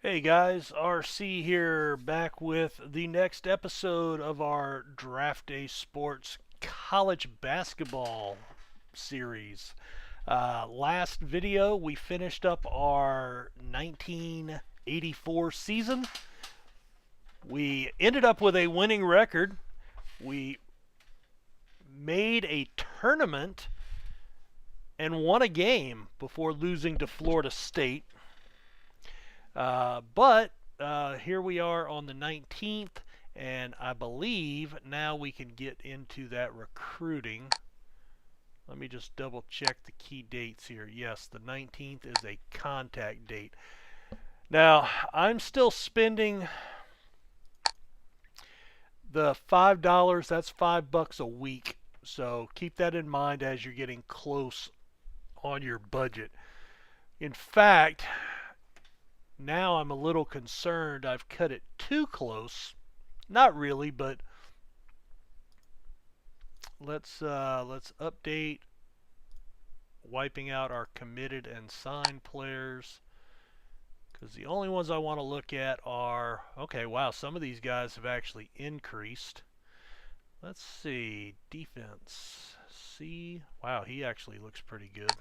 Hey guys, RC here, back with the next episode of our Draft Day Sports College Basketball series. Last video, we finished up our 1984 season. We ended up with a winning record. We made a tournament and won a game before losing to Florida State. But here we are on the 19th, and I believe now we can get into that recruiting. Let me just double check the key dates here. Yes, the 19th is a contact date. Now, I'm still spending the $5. That's $5 a week. So keep that in mind as you're getting close on your budget. In fact, now I'm a little concerned I've cut it too close. Not really, but let's update, wiping out our committed and signed players, because the only ones I want to look at are, okay, wow, some of these guys have actually increased. Let's see, defense, C, wow, he actually looks pretty good.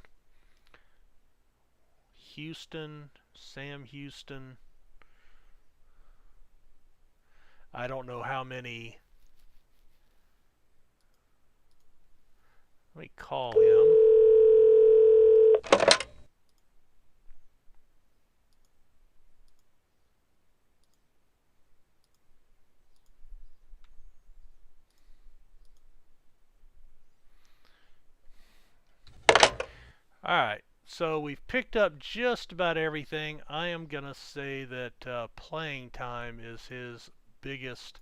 Houston, Sam Houston. I don't know how many. Let me call him. Alright, so we've picked up just about everything. I am going to say that playing time is his biggest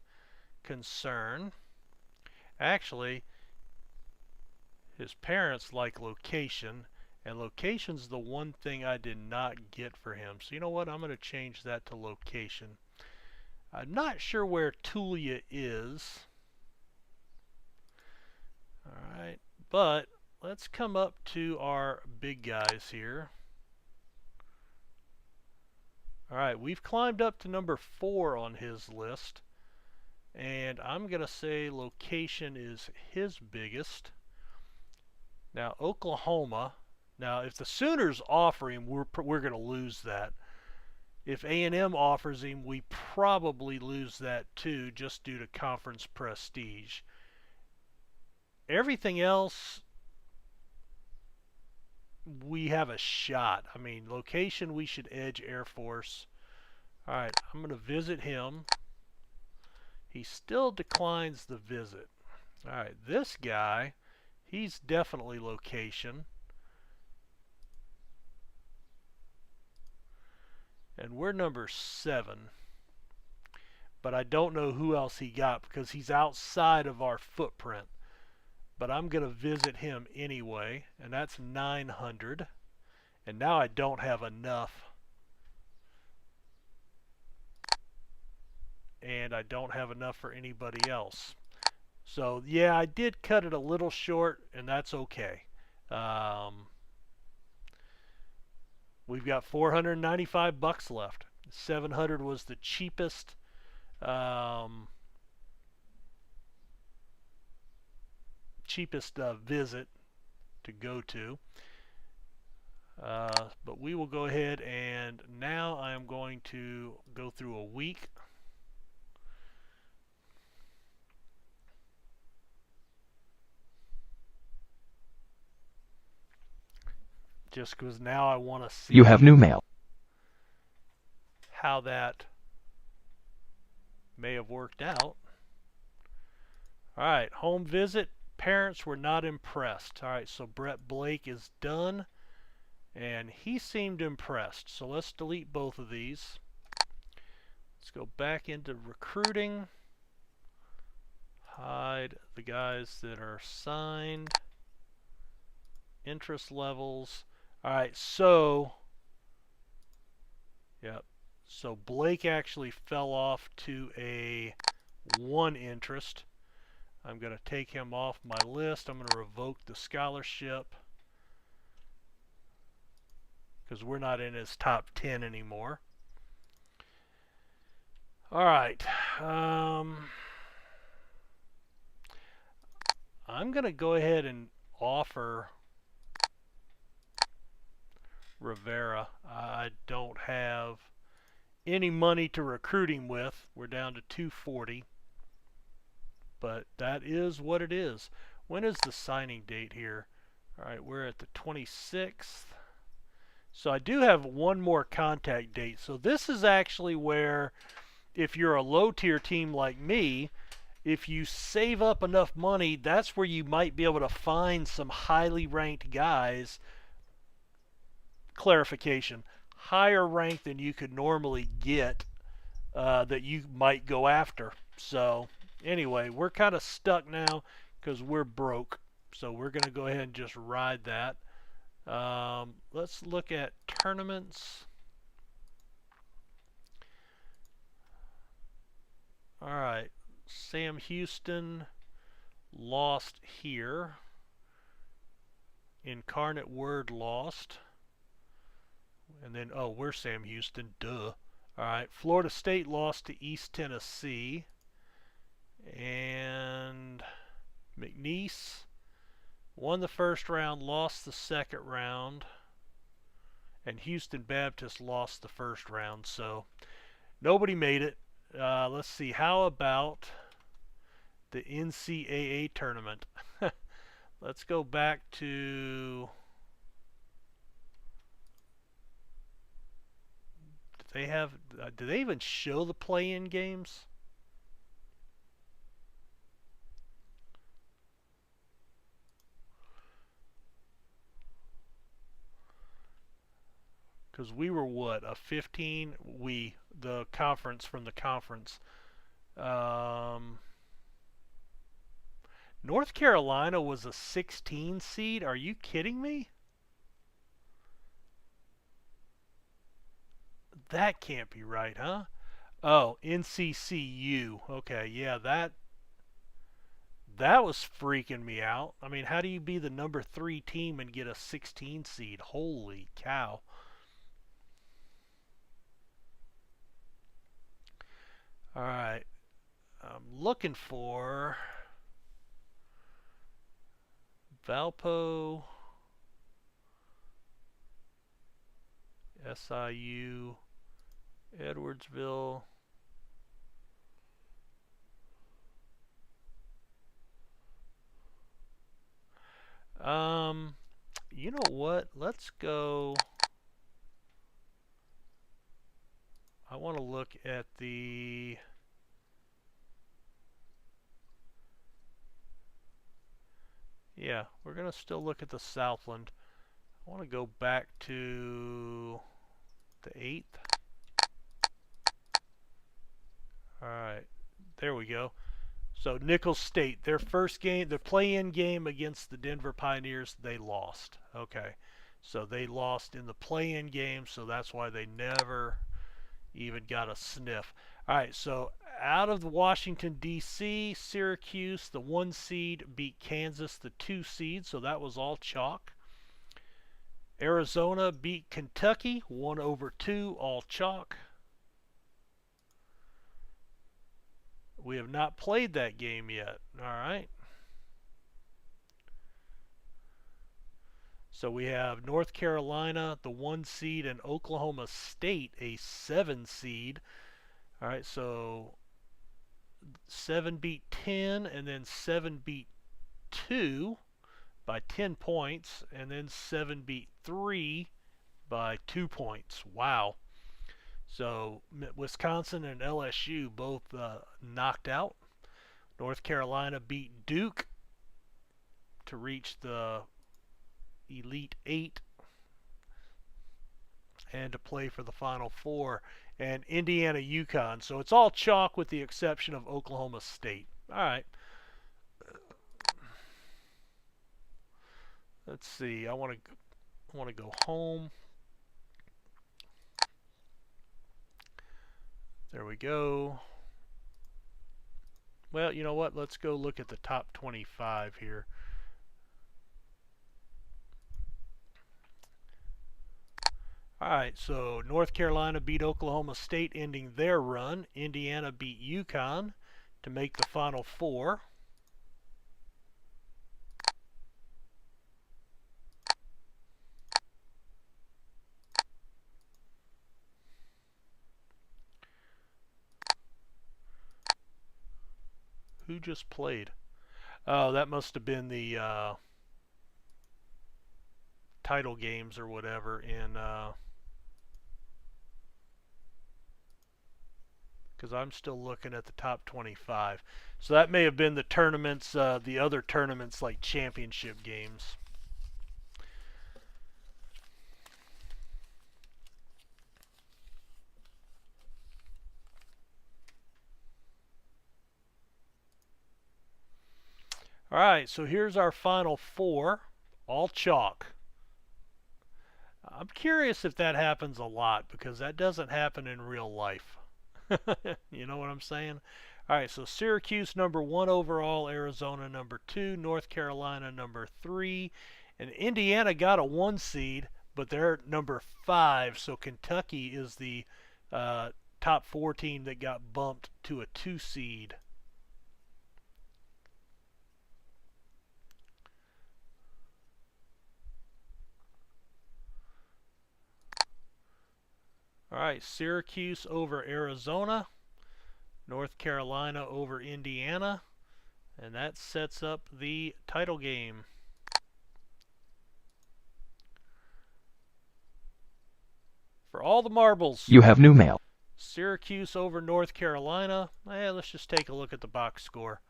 concern. Actually, his parents like location, and location's the one thing I did not get for him. So you know what? I'm going to change that to location. I'm not sure where Tulia is. Alright, but let's come up to our big guys here. Alright, we've climbed up to number 4 on his list. And I'm going to say location is his biggest. Now, Oklahoma. Now, if the Sooners offer him, we're going to lose that. If A&M offers him, we probably lose that too, just due to conference prestige. Everything else, we have a shot. I mean, location, we should edge Air Force. Alright, I'm going to visit him. He still declines the visit. Alright, this guy, he's definitely location. And we're number 7. But I don't know who else he got because he's outside of our footprint. But I'm going to visit him anyway, and that's 900. And now I don't have enough. And I don't have enough for anybody else. So yeah, I did cut it a little short, and that's okay. We've got $495 left. 700 was the cheapest. Cheapest visit to go to. But we will go ahead, and now I am going to go through a week. Just because now I want to see You have new mail. how that may have worked out. Alright, home visit. Parents were not impressed. Alright, so Brett Blake is done. And he seemed impressed. So let's delete both of these. Let's go back into recruiting. Hide the guys that are signed. Interest levels. Alright, so yep. So Blake actually fell off to a 1 interest. I'm going to take him off my list. I'm going to revoke the scholarship because we're not in his top 10 anymore. All right. I'm going to go ahead and offer Rivera. I don't have any money to recruit him with. We're down to 240. But that is what it is. When is the signing date here? All right, we're at the 26th. So I do have one more contact date. So this is actually where, if you're a low tier team like me, if you save up enough money, that's where you might be able to find some highly ranked guys. Clarification, higher ranked than you could normally get, that you might go after. So anyway, we're kind of stuck now because we're broke. So we're going to go ahead and just ride that. Let's look at tournaments. All right, Sam Houston lost here. Incarnate Word lost. And then, oh, we're Sam Houston, duh. All right, Florida State lost to East Tennessee. And McNeese won the first round, lost the second round. And Houston Baptist lost the first round. So nobody made it. Let's see, how about the NCAA tournament? Let's go back to... do they even show the play-in games? Because we were what, a 15? The conference from the conference. North Carolina was a 16 seed? Are you kidding me? That can't be right, huh? Oh, NCCU. Okay, yeah, that was freaking me out. I mean, how do you be the number 3 team and get a 16 seed? Holy cow. All right. I'm looking for Valpo, SIU, Edwardsville. You know what? Let's go. I want to look at the... Yeah, we're going to still look at the Southland. I want to go back to the 8th. Alright, there we go. So Nicholls State, their first game, their play-in game against the Denver Pioneers, they lost. Okay, so they lost in the play-in game, so that's why they never even got a sniff. Alright, so out of the Washington, D.C., Syracuse, the 1 seed, beat Kansas, the 2 seed, so that was all chalk. Arizona beat Kentucky, 1/2, all chalk. We have not played that game yet. Alright. So we have North Carolina, the 1 seed, and Oklahoma State, a 7 seed. Alright, so 7 beat 10, and then 7 beat 2 by 10 points, and then 7 beat 3 by 2 points. Wow. So Wisconsin and LSU both knocked out. North Carolina beat Duke to reach the Elite 8 and to play for the Final Four. And Indiana, UConn. So it's all chalk with the exception of Oklahoma State. All right. Let's see. I want to go home. There we go. Well, you know what? Let's go look at the top 25 here. All right, so North Carolina beat Oklahoma State, ending their run. Indiana beat UConn to make the Final Four. Who just played? Oh, that must have been the title games or whatever in because I'm still looking at the top 25. So that may have been the tournaments, the other tournaments like championship games. All right, so here's our Final Four, all chalk. I'm curious if that happens a lot because that doesn't happen in real life. You know what I'm saying? All right, so Syracuse number 1 overall, Arizona number 2, North Carolina number 3, and Indiana got a 1 seed, but they're number 5, so Kentucky is the top 4 team that got bumped to a 2 seed. All right, Syracuse over Arizona, North Carolina over Indiana, and that sets up the title game. For all the marbles, You have new mail. Syracuse over North Carolina. Let's just take a look at the box score.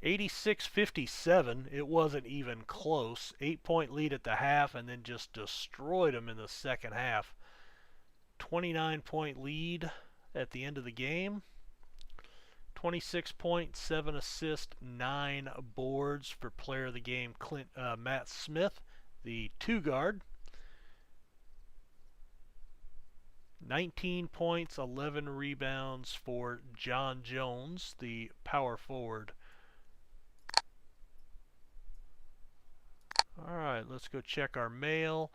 86-57. It wasn't even close. 8-point lead at the half and then just destroyed them in the second half. 29-point lead at the end of the game. 26 points, 7 assists, 9 boards for player of the game Matt Smith, the 2 guard. 19 points, 11 rebounds for John Jones, the power forward. All right, let's go check our mail.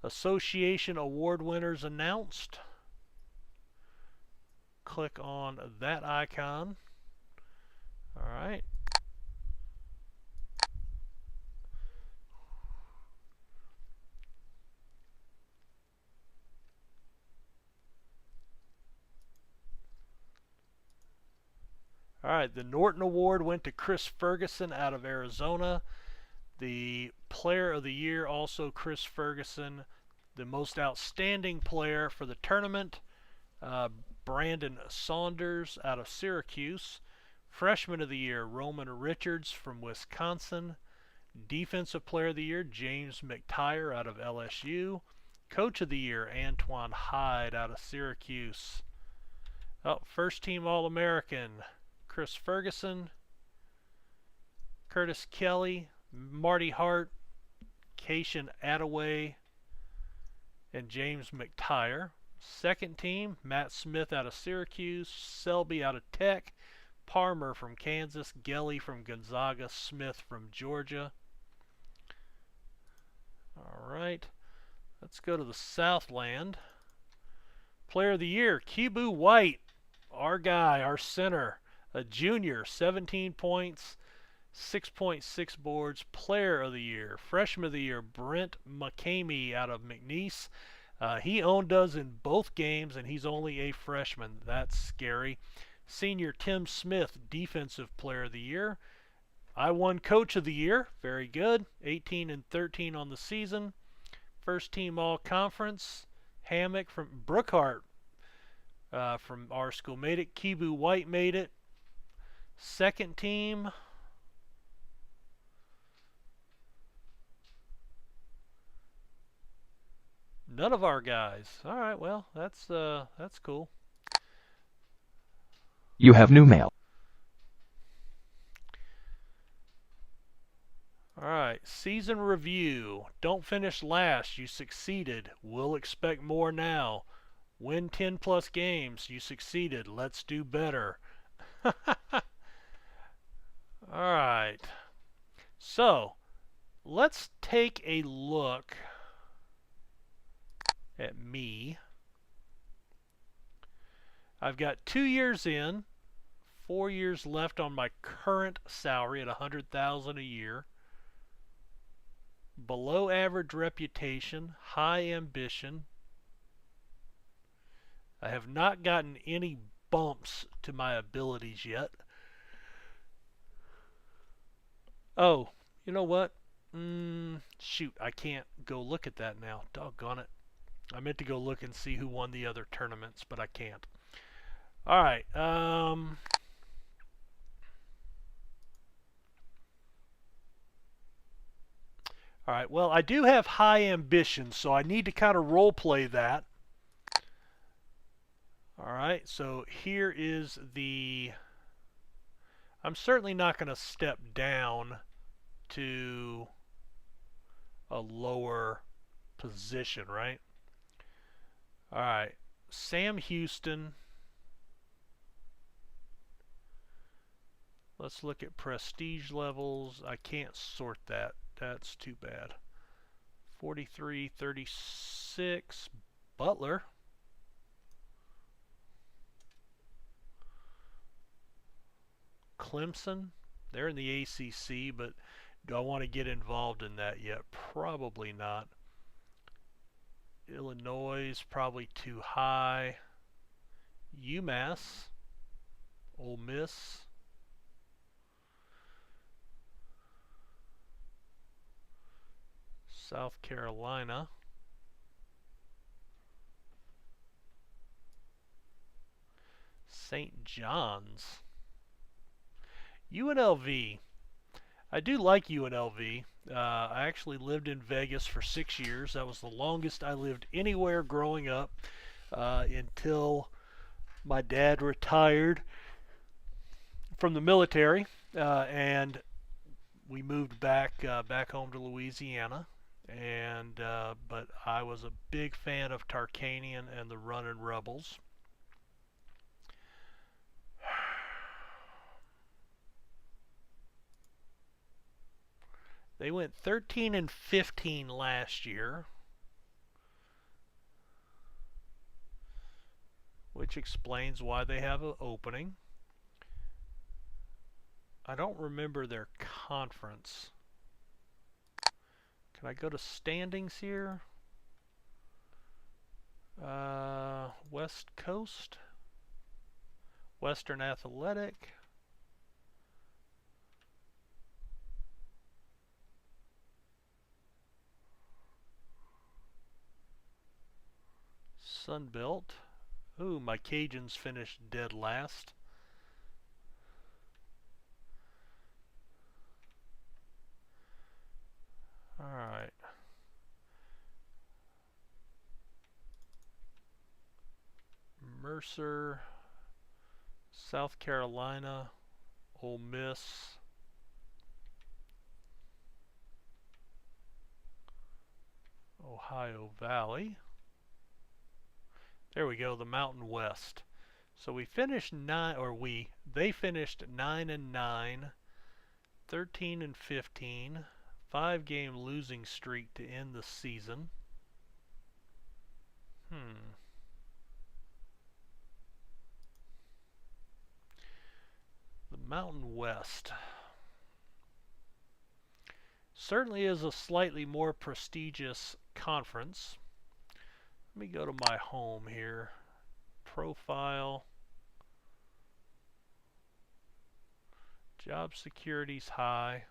Association award winners announced. Click on that icon. All right. All right, the Norton Award went to Chris Ferguson out of Arizona. The Player of the Year, also Chris Ferguson. The most outstanding player for the tournament, Brandon Saunders out of Syracuse. Freshman of the Year, Roman Richards from Wisconsin. Defensive Player of the Year, James McTire out of LSU. Coach of the Year, Antoine Hyde out of Syracuse. Oh, first team All-American, Chris Ferguson, Curtis Kelly, Marty Hart, Cation Attaway, and James McTire. Second team, Matt Smith out of Syracuse, Selby out of Tech, Parmer from Kansas, Gelly from Gonzaga, Smith from Georgia. All right, let's go to the Southland. Player of the Year, Kibu White, our guy, our center, a junior, 17 points, 6.6 boards. Player of the Year, Freshman of the Year, Brent McCamey out of McNeese. He owned us in both games, and he's only a freshman. That's scary. Senior Tim Smith, Defensive Player of the Year. I won Coach of the Year. Very good. 18-13 on the season. First team All-Conference. Hammock from Brookhart from our school made it. Kibu White made it. Second team. None of our guys. All right, well, that's cool. You have new mail. All right, season review. Don't finish last. You succeeded. We'll expect more now. Win 10 plus games. You succeeded. Let's do better. All right. So, let's take a look at me. I've got 2 years in, 4 years left on my current salary at $100,000 a year. Below average reputation, high ambition. I have not gotten any bumps to my abilities yet. Oh, you know what? Shoot, I can't go look at that now. Doggone it. I meant to go look and see who won the other tournaments, but I can't. All right. All right. Well, I do have high ambitions, so I need to kind of role play that. All right. So here is the. I'm certainly not going to step down to a lower position, right? All right. Sam Houston. Let's look at prestige levels. I can't sort that. That's too bad. 43, 36. Butler. Clemson. They're in the ACC, but do I want to get involved in that yet? Probably not. Illinois is probably too high. UMass. Ole Miss. South Carolina. St. John's. UNLV. I do like UNLV. I actually lived in Vegas for 6 years. That was the longest I lived anywhere growing up until my dad retired from the military, and we moved back home to Louisiana. And but I was a big fan of Tarkanian and the Runnin' Rebels. They went 13 and 15 last year, which explains why they have an opening. I don't remember their conference. Can I go to standings here? West Coast, Western Athletic. Sunbelt. Ooh, my Cajuns finished dead last. Alright. Mercer, South Carolina, Ole Miss, Ohio Valley. There we go, the Mountain West. So we finished they finished 9 and 9, 13 and 15, 5-game losing streak to end the season. The Mountain West certainly is a slightly more prestigious conference. Let me go to my home here. Profile. Job security's high.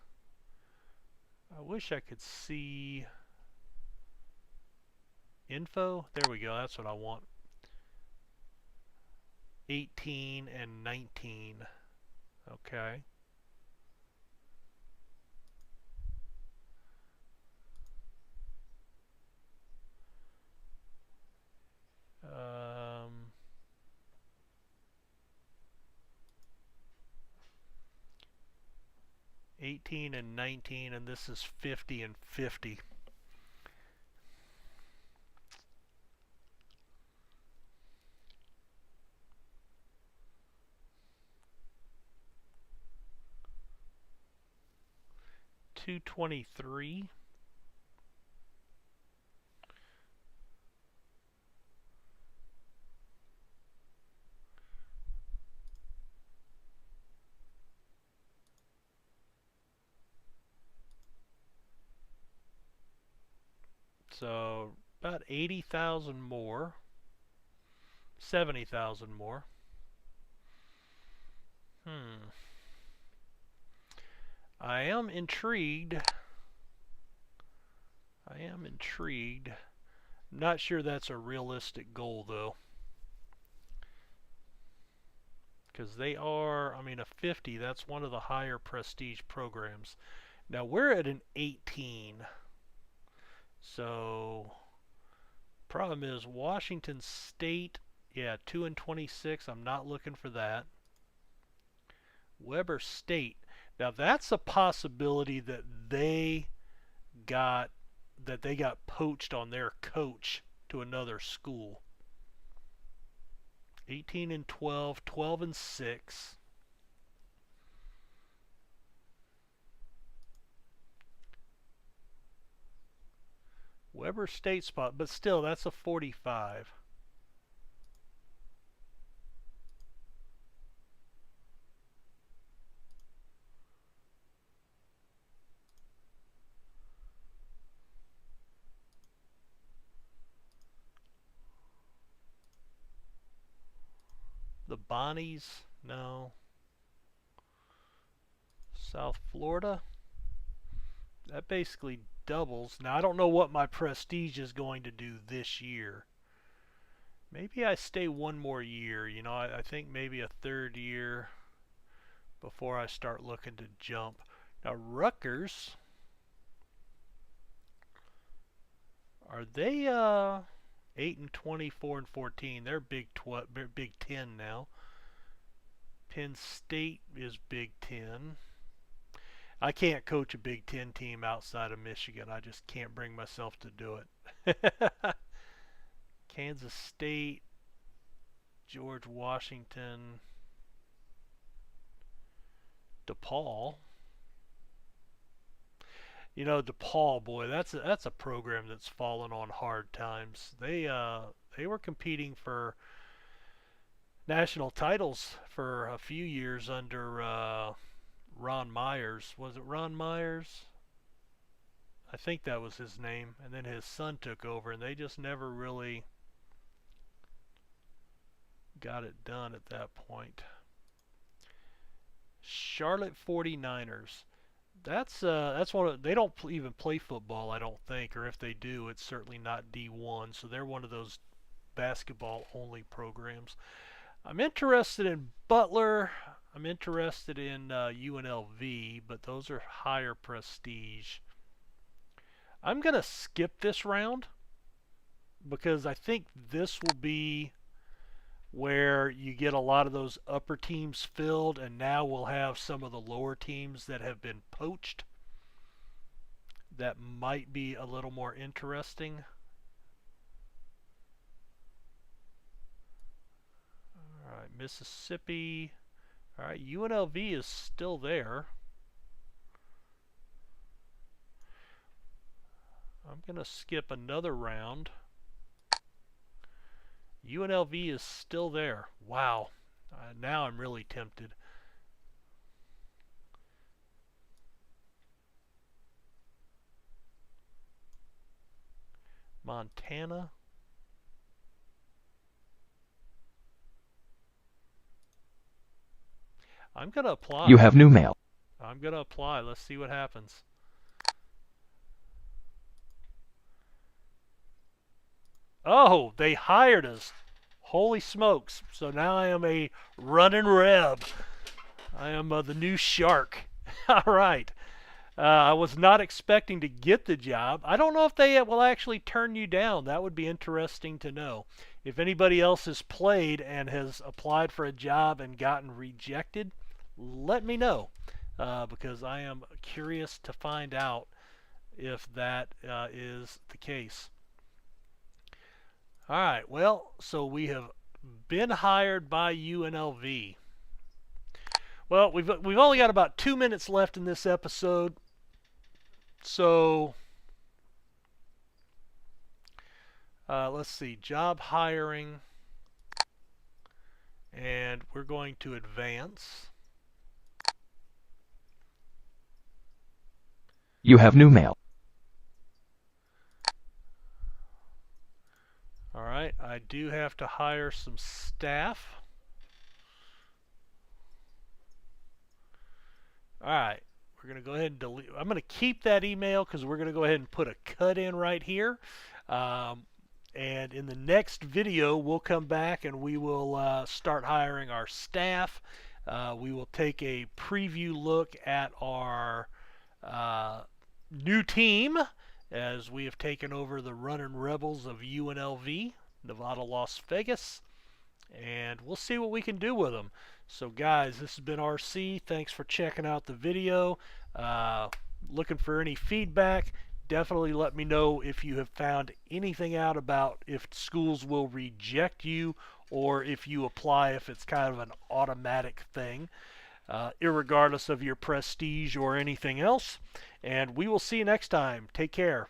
I wish I could see info. There we go. That's what I want. 18 and 19. Okay. Um, 18 and 19, and this is 50 and 50. $223. So about 80,000 more, 70,000 more. I am intrigued. Not sure that's a realistic goal though. Because they are, I mean, a 50, that's one of the higher prestige programs. Now we're at an 18. So, problem is Washington State, yeah, 2 and 26. I'm not looking for that. Weber State. Now that's a possibility that they got poached on their coach to another school. 18 and 12, 12 and 6. Weber State spot, but still that's a 45. The Bonnies, no. South Florida, that basically doubles. Now I don't know what my prestige is going to do this year. Maybe I stay one more year. You know, I think maybe a third year before I start looking to jump. Now Rutgers, are they 8 and 24 and 14? They're Big 10 now. Penn State is Big 10. I can't coach a Big 10 team outside of Michigan. I just can't bring myself to do it. Kansas State, George Washington, DePaul. You know, DePaul, boy, that's a program that's fallen on hard times. They were competing for national titles for a few years under Ron Myers. Was it Ron Myers? I think that was his name. And then his son took over, and they just never really got it done at that point. Charlotte 49ers. That's one of, they don't even play football, I don't think, or if they do, it's certainly not D1. So they're one of those basketball only programs. I'm interested in Butler. I'm interested in UNLV, but those are higher prestige. I'm going to skip this round because I think this will be where you get a lot of those upper teams filled, and now we'll have some of the lower teams that have been poached. That might be a little more interesting. All right, Mississippi. All right, UNLV is still there. I'm going to skip another round. UNLV is still there. Wow. Now I'm really tempted. Montana. I'm going to apply. You have new mail. I'm going to apply. Let's see what happens. Oh, they hired us. Holy smokes. So now I am a running Reb. I am the new shark. All right. I was not expecting to get the job. I don't know if they will actually turn you down. That would be interesting to know. If anybody else has played and has applied for a job and gotten rejected, let me know. Because I am curious to find out if that is the case. All right, well, so we have been hired by UNLV. Well, we've only got about 2 minutes left in this episode, so let's see, job hiring, and we're going to advance. You have new mail. I do have to hire some staff. Alright, we're going to go ahead and delete. I'm going to keep that email because we're going to go ahead and put a cut in right here. And in the next video, we'll come back and we will start hiring our staff. We will take a preview look at our new team as we have taken over the Runnin' Rebels of UNLV, Nevada, Las Vegas. And we'll see what we can do with them. So guys, this has been RC. Thanks for checking out the video. Looking for any feedback. Definitely let me know if you have found anything out about if schools will reject you or if you apply, if it's kind of an automatic thing, irregardless of your prestige or anything else. And we will see you next time. Take care.